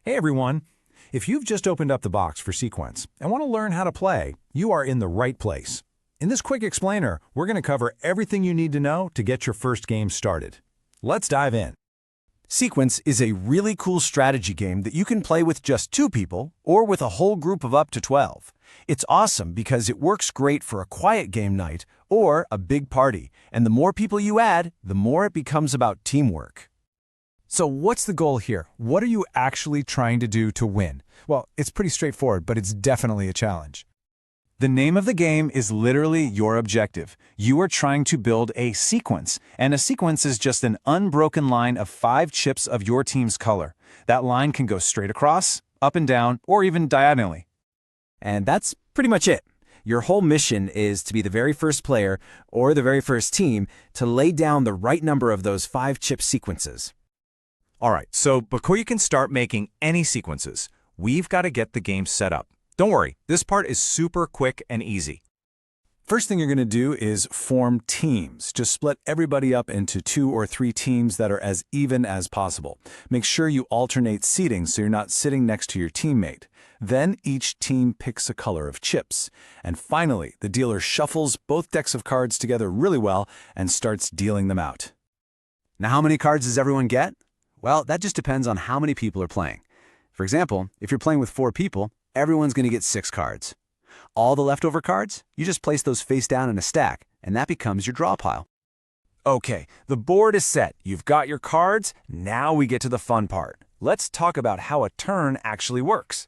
Hey everyone! If you've just opened up the box for Sequence and want to learn how to play, you are in the right place. In this quick explainer, we're going to cover everything you need to know to get your first game started. Let's dive in. Sequence is a really cool strategy game that you can play with just 2 people or with a whole group of up to 12. It's awesome because it works great for a quiet game night or a big party, and the more people you add, the more it becomes about teamwork. So what's the goal here? What are you actually trying to do to win? Well, it's pretty straightforward, but it's definitely a challenge. The name of the game is literally your objective. You are trying to build a sequence, and a sequence is just an unbroken line of 5 chips of your team's color. That line can go straight across, up and down, or even diagonally. And that's pretty much it. Your whole mission is to be the very first player or the very first team to lay down the right number of those 5 chip sequences. Alright, so before you can start making any sequences, we've got to get the game set up. Don't worry, this part is super quick and easy. First thing you're going to do is form teams. Just split everybody up into 2 or 3 teams that are as even as possible. Make sure you alternate seating so you're not sitting next to your teammate. Then each team picks a color of chips. And finally, the dealer shuffles both decks of cards together really well and starts dealing them out. Now, how many cards does everyone get? Well, that just depends on how many people are playing. For example, if you're playing with 4 people, everyone's going to get 6 cards. All the leftover cards, you just place those face down in a stack, and that becomes your draw pile. Okay, the board is set. You've got your cards. Now we get to the fun part. Let's talk about how a turn actually works.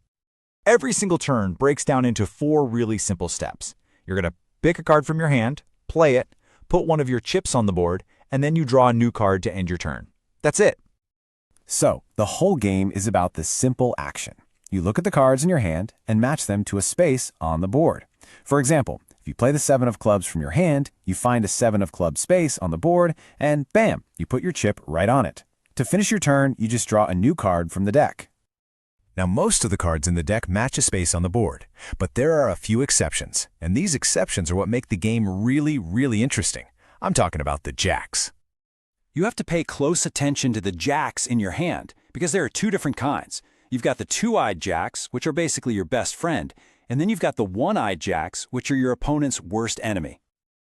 Every single turn breaks down into 4 really simple steps. You're going to pick a card from your hand, play it, put one of your chips on the board, and then you draw a new card to end your turn. That's it. So, the whole game is about this simple action. You look at the cards in your hand and match them to a space on the board. For example, if you play the 7 of clubs from your hand, you find a 7 of clubs space on the board, and bam, you put your chip right on it. To finish your turn, you just draw a new card from the deck. Now, most of the cards in the deck match a space on the board, but there are a few exceptions, and these exceptions are what make the game really interesting. I'm talking about the jacks. You have to pay close attention to the jacks in your hand because there are 2 different kinds. You've got the 2-eyed jacks, which are basically your best friend, and then you've got the 1-eyed jacks, which are your opponent's worst enemy.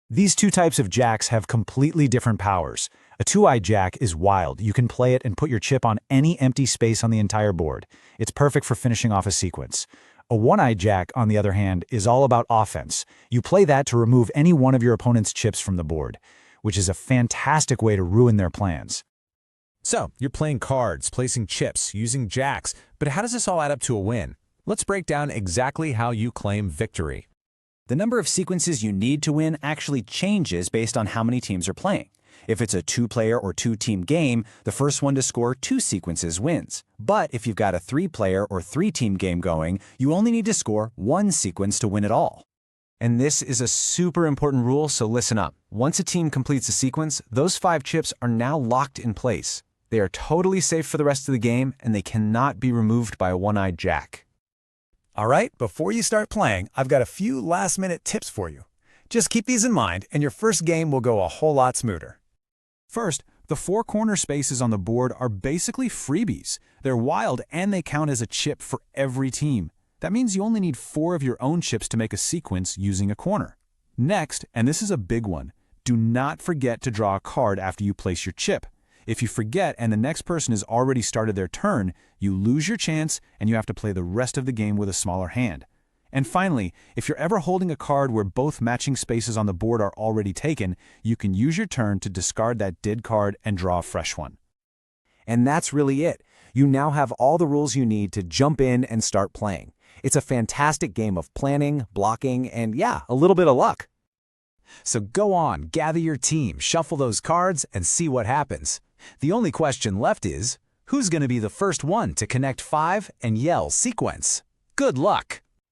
These 2 types of jacks have completely different powers. A 2-eyed jack is wild. You can play it and put your chip on any empty space on the entire board. It's perfect for finishing off a sequence. A 1-eyed jack, on the other hand, is all about offense. You play that to remove any one of your opponent's chips from the board, which is a fantastic way to ruin their plans. So, you're playing cards, placing chips, using jacks, but how does this all add up to a win? Let's break down exactly how you claim victory. The number of sequences you need to win actually changes based on how many teams are playing. If it's a 2-player or 2-team game, the first one to score 2 sequences wins. But if you've got a 3-player or 3-team game going, you only need to score 1 sequence to win it all. And this is a super important rule, so listen up. Once a team completes a sequence, those 5 chips are now locked in place. They are totally safe for the rest of the game, and they cannot be removed by a 1-eyed jack. Alright, before you start playing, I've got a few last-minute tips for you. Just keep these in mind, and your first game will go a whole lot smoother. First, the 4 corner spaces on the board are basically freebies. They're wild and they count as a chip for every team. That means you only need 4 of your own chips to make a sequence using a corner. Next, and this is a big one, do not forget to draw a card after you place your chip. If you forget and the next person has already started their turn, you lose your chance and you have to play the rest of the game with a smaller hand. And finally, if you're ever holding a card where both matching spaces on the board are already taken, you can use your turn to discard that dead card and draw a fresh one. And that's really it. You now have all the rules you need to jump in and start playing. It's a fantastic game of planning, blocking, and yeah, a little bit of luck. So go on, gather your team, shuffle those cards, and see what happens. The only question left is, who's going to be the first one to connect 5 and yell sequence? Good luck!